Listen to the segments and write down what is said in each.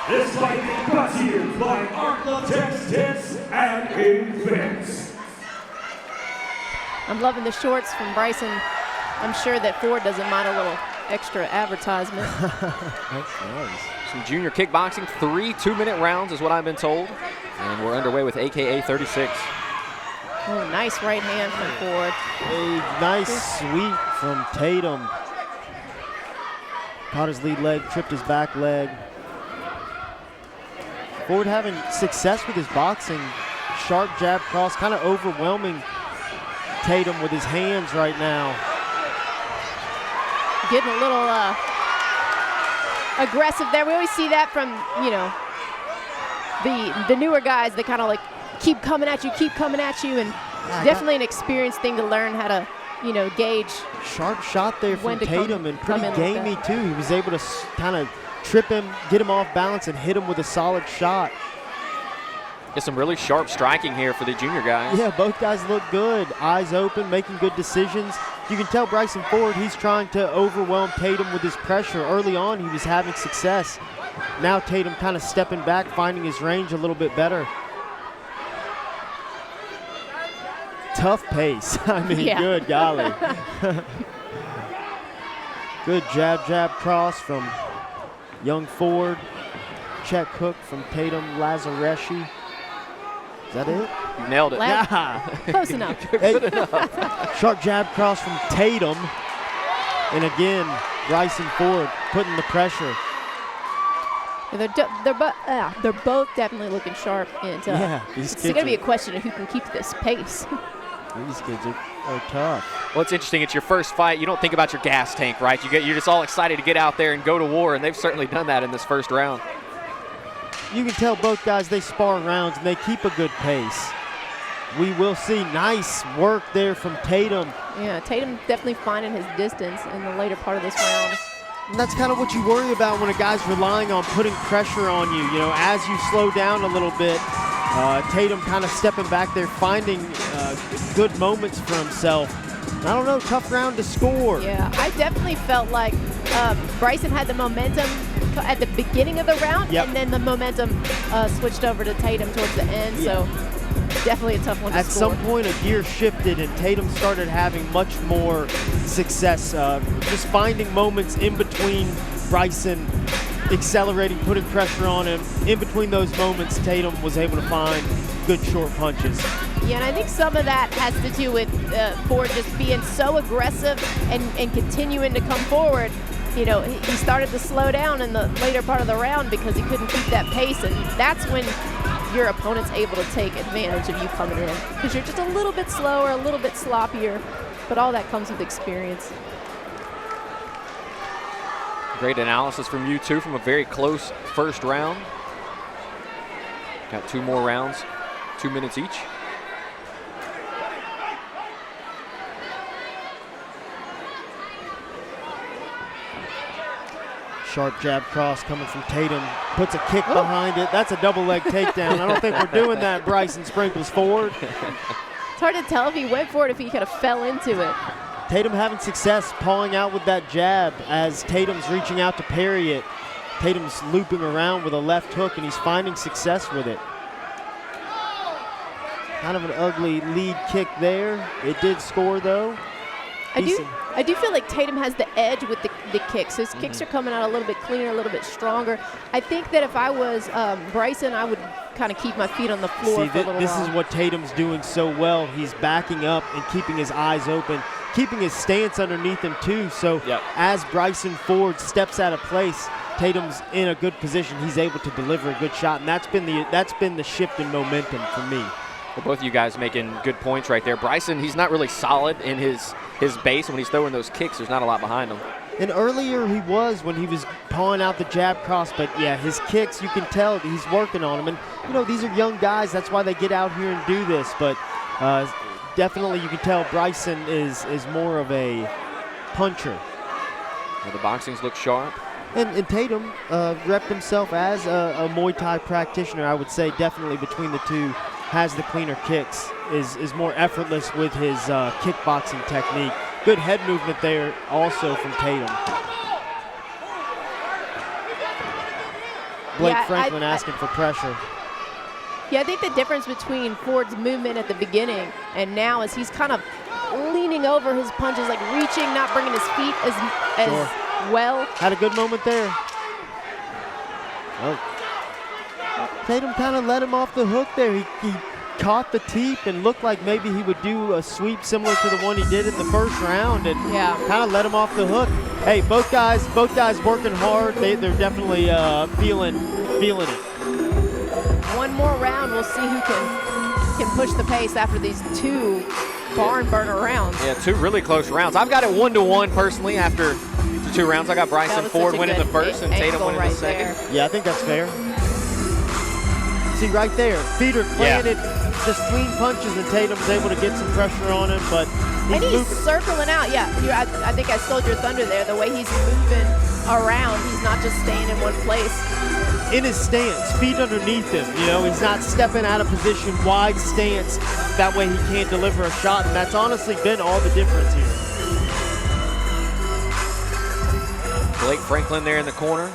This fight is brought to you by Arklatex Tents and Events. I'm loving the shorts from Bryson. I'm sure that Ford doesn't mind a little extra advertisement. That's nice. Some junior kickboxing, 3 2-minute rounds is what I've been told. And we're underway with AKA 36. Oh, nice right hand from Ford. A nice sweep from Tatum. Caught his lead leg, tripped his back leg. Ford having success with his boxing. Sharp jab cross, kind of overwhelming Tatum with his hands right now. Getting a little aggressive there. We always see that from, you know, the newer guys. They kind of like keep coming at you, and definitely an experienced thing to learn how to, you know, gauge. Sharp shot there from Tatum, and pretty gamey too. He was able to kind of trip him, get him off balance, and hit him with a solid shot. Get some really sharp striking here for the junior guys. Yeah, both guys look good. Eyes open, making good decisions. You can tell Bryson Ford, he's trying to overwhelm Tatum with his pressure. Early on, he was having success. Now Tatum kind of stepping back, finding his range a little bit better. Tough pace. I mean, yeah. Good golly. Good jab cross from young Ford. Check hook from Tatum Lazzereschi. Is that it? You nailed it. Yeah. Close enough. Good enough. Sharp jab cross from Tatum. And again, Bryson Ford putting the pressure. They're both definitely looking sharp, and yeah, it's going to be a question of who can keep this pace. These kids are tough. Well, it's interesting. It's your first fight. You don't think about your gas tank, right? You're just all excited to get out there and go to war, and they've certainly done that in this first round. You can tell both guys, they spar rounds, and they keep a good pace. We will see nice work there from Tatum. Yeah, Tatum definitely finding his distance in the later part of this round. And that's kind of what you worry about when a guy's relying on putting pressure on you. You know, as you slow down a little bit, Tatum kind of stepping back there, finding good moments for himself. I don't know, tough round to score. Yeah, I definitely felt like Bryson had the momentum at the beginning of the round, and then the momentum switched over to Tatum towards the end. So definitely a tough one to score. At some point, a gear shifted, and Tatum started having much more success, just finding moments in between Bryson accelerating, putting pressure on him. In between those moments, Tatum was able to find good short punches. Yeah, and I think some of that has to do with Ford just being so aggressive and continuing to come forward. You know, he started to slow down in the later part of the round because he couldn't keep that pace, and that's when your opponent's able to take advantage of you coming in because you're just a little bit slower, a little bit sloppier, but all that comes with experience. Great analysis from you two from a very close first round. Got 2 more rounds, 2 minutes each. Sharp jab cross coming from Tatum. Puts a kick behind it. That's a double leg takedown. I don't think we're doing that, Bryson Sprinkles Ford. It's hard to tell if he went for it, if he kind of fell into it. Tatum having success pawing out with that jab as Tatum's reaching out to parry it. Tatum's looping around with a left hook, and he's finding success with it. Kind of an ugly lead kick there. It did score, though. I do feel like Tatum has the edge with the kicks. His kicks are coming out a little bit cleaner, a little bit stronger. I think that if I was Bryson, I would kind of keep my feet on the floor for a little while. This is what Tatum's doing so well. He's backing up and keeping his eyes open, keeping his stance underneath him too. So as Bryson Ford steps out of place, Tatum's in a good position. He's able to deliver a good shot, and that's been the shift in momentum for me. Well, both of you guys making good points right there. Bryson, he's not really solid in his base. When he's throwing those kicks, there's not a lot behind him. And earlier he was when he was pawing out the jab cross, but yeah, his kicks, you can tell he's working on them. And, you know, these are young guys. That's why they get out here and do this. But definitely you can tell Bryson is more of a puncher. Well, the boxings look sharp. And Tatum repped himself as a Muay Thai practitioner. I would say definitely between the two has the cleaner kicks, is more effortless with his kickboxing technique. Good head movement there also from Tatum. Blake Franklin asking for pressure. Yeah, I think the difference between Ford's movement at the beginning and now is he's kind of leaning over his punches, like reaching, not bringing his feet as well. Had a good moment there. Oh. Tatum kind of let him off the hook there. He caught the teep and looked like maybe he would do a sweep similar to the one he did in the first round, and kind of let him off the hook. Hey, both guys working hard. They're definitely feeling it. One more round, we'll see who can push the pace after these 2 barn burner rounds. Yeah, 2 really close rounds. I've got it 1-1 personally after the 2 rounds. I got Bryson Ford winning the first and Tatum winning the second. Yeah, I think that's fair. See right there, feet are planted, just clean punches, and Tatum's able to get some pressure on him, but he's circling out. Yeah, I think I stole your thunder there. The way he's moving around, he's not just staying in one place. In his stance, feet underneath him, you know, he's not stepping out of position, wide stance. That way he can't deliver a shot, and that's honestly been all the difference here. Blake Franklin there in the corner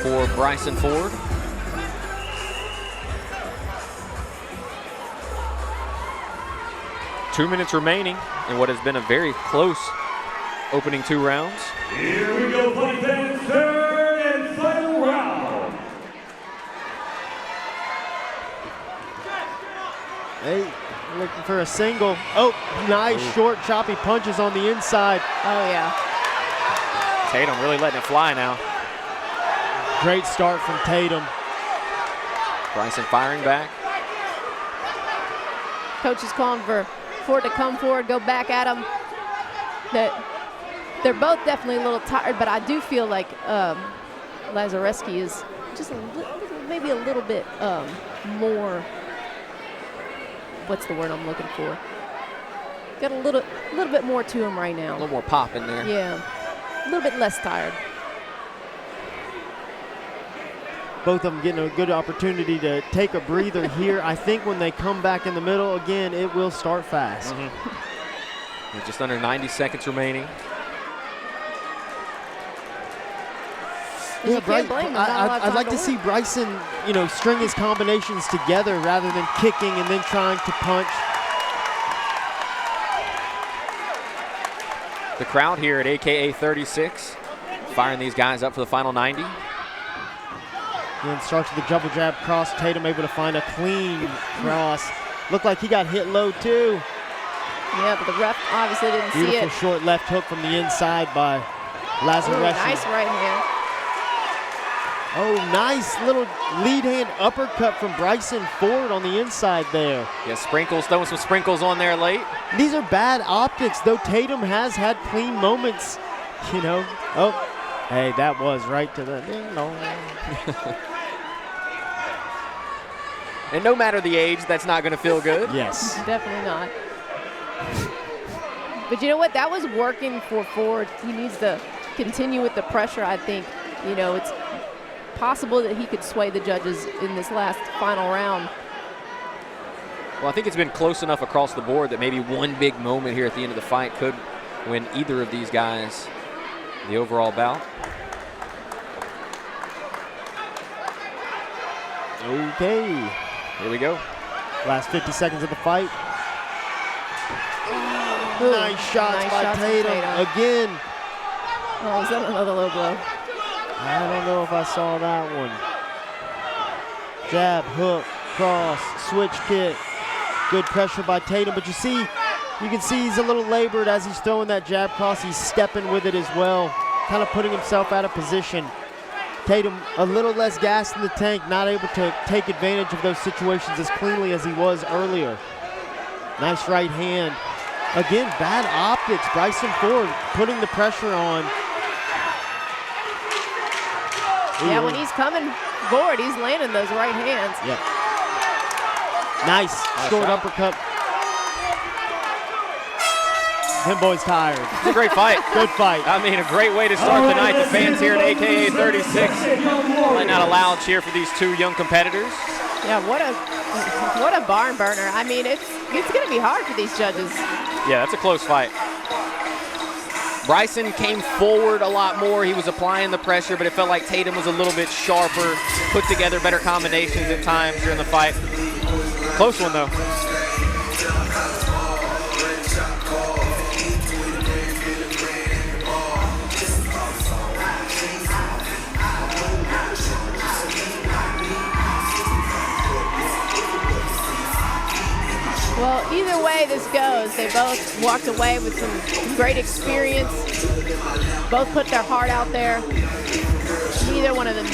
for Bryson Ford. Two minutes remaining in what has been a very close opening 2 rounds. Here we go, fight fans, third and final round. Hey, looking for a single. Oh, nice short, choppy punches on the inside. Oh, yeah. Tatum really letting it fly now. Great start from Tatum. Bryson firing back. Coach is calling for Ford to come forward, go back at him. They're both definitely a little tired, but I do feel like Lazzereschi is just maybe a little bit more. What's the word I'm looking for? Got a little bit more to him right now. A little more pop in there. Yeah, a little bit less tired. Both of them getting a good opportunity to take a breather here. I think when they come back in the middle again, it will start fast. With just under 90 seconds remaining. Yeah, I'd like to see Bryson, you know, string his combinations together rather than kicking and then trying to punch. The crowd here at AKA 36 firing these guys up for the final 90. Then starts with the double jab cross. Tatum able to find a clean cross. Looked like he got hit low too. Yeah, but the ref obviously didn't see it. Beautiful short left hook from the inside by Lazzereschi. Nice right hand. Oh, nice little lead hand uppercut from Bryson Ford on the inside there. Yeah, sprinkles, throwing some sprinkles on there late. These are bad optics, though Tatum has had clean moments, you know. Oh, hey, that was right to the ding dong. And no matter the age, that's not going to feel good. Yes. Definitely not. But you know what? That was working for Ford. He needs to continue with the pressure, I think. You know, it's possible that he could sway the judges in this last final round. Well, I think it's been close enough across the board that maybe one big moment here at the end of the fight could win either of these guys the overall bout. Okay. Here we go. Last 50 seconds of the fight. Nice shots by Tatum. Again. Oh, is that another low blow? I don't know if I saw that one. Jab, hook, cross, switch kick. Good pressure by Tatum, but you can see he's a little labored as he's throwing that jab cross. He's stepping with it as well, kind of putting himself out of position. Tatum a little less gas in the tank, not able to take advantage of those situations as cleanly as he was earlier. Nice right hand. Again, bad optics. Bryson Ford putting the pressure on. Yeah, when he's coming forward, he's landing those right hands. Yeah. Nice short uppercut. Them boys tired. It's a great fight. Good fight. I mean, a great way to start the night. The fans here at AKA 36 letting out a loud cheer for these two young competitors. Yeah, what a barn burner. I mean, it's going to be hard for these judges. Yeah, that's a close fight. Bryson came forward a lot more. He was applying the pressure, but it felt like Tatum was a little bit sharper, put together better combinations at times during the fight. Close one, though. Well, either way this goes, they both walked away with some great experience. Both put their heart out there. Neither one of them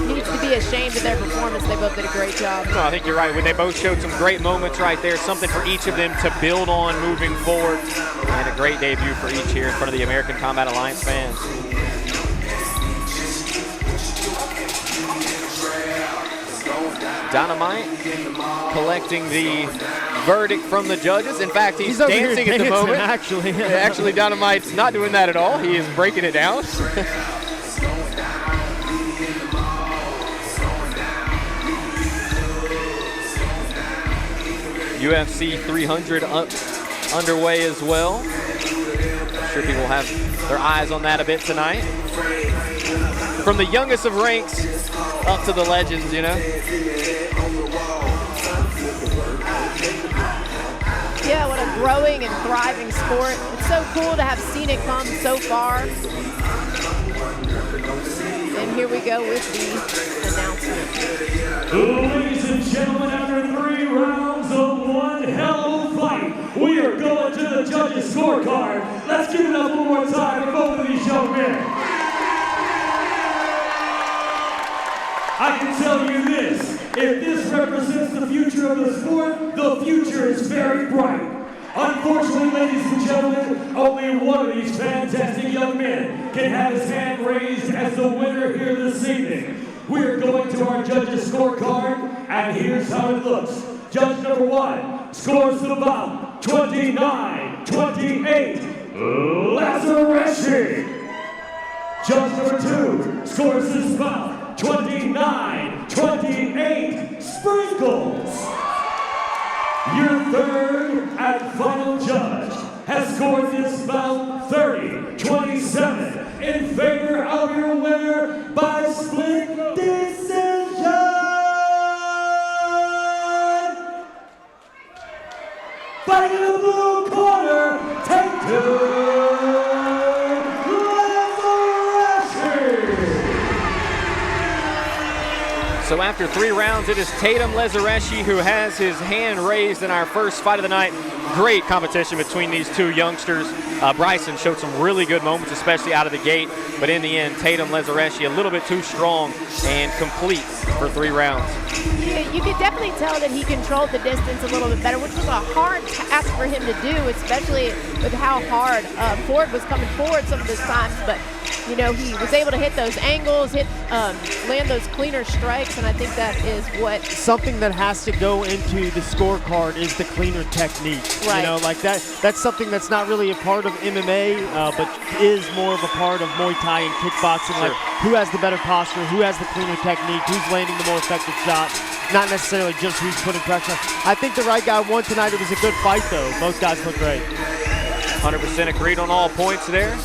needs to be ashamed of their performance. They both did a great job. No, I think you're right. They both showed some great moments right there, something for each of them to build on moving forward. And a great debut for each here in front of the American Combat Alliance fans. Dynamite collecting the verdict from the judges. In fact, he's dancing at the moment. Actually, Dynamite's not doing that at all. He is breaking it down. UFC 300 underway as well. I'm sure people have their eyes on that a bit tonight. From the youngest of ranks up to the legends, you know. Yeah, what a growing and thriving sport. It's so cool to have seen it come so far. And here we go with the announcement. Ladies and gentlemen, after 3 rounds of one hell of a fight, we are going to the judges' scorecard. Let's give it up one more time for both of these young men. I can tell you this, if this represents the future of the sport, the future is very bright. Unfortunately, ladies and gentlemen, only one of these fantastic young men can have his hand raised as the winner here this evening. We're going to our judges' scorecard, and here's how it looks. Judge number 1 scores the bout 29-28, Lazzereschi. Judge number 2 scores this bout 29-28, Sprinkles. Your third and final judge has scored this bout 30-27 in favor of your winner by split decision. Fighting in the blue corner, Tatum Lazzereschi. So after 3 rounds, it is Tatum Lazzereschi who has his hand raised in our first fight of the night. Great competition between these two youngsters. Bryson showed some really good moments, especially out of the gate. But in the end, Tatum Lazzereschi a little bit too strong and complete for 3 rounds. Yeah, you could definitely tell that he controlled the distance a little bit better, which was a hard task for him to do, especially with how hard Ford was coming forward some of those times. But you know, he was able to hit those angles, land those cleaner strikes, and I think that is what... Something that has to go into the scorecard is the cleaner technique. Right. You know, like that's something that's not really a part of MMA, but is more of a part of Muay Thai and kickboxing. Sure. Like, who has the better posture, who has the cleaner technique, who's landing the more effective shots, not necessarily just who's putting pressure. I think the right guy won tonight. It was a good fight, though. Both guys look great. 100% agreed on all points there.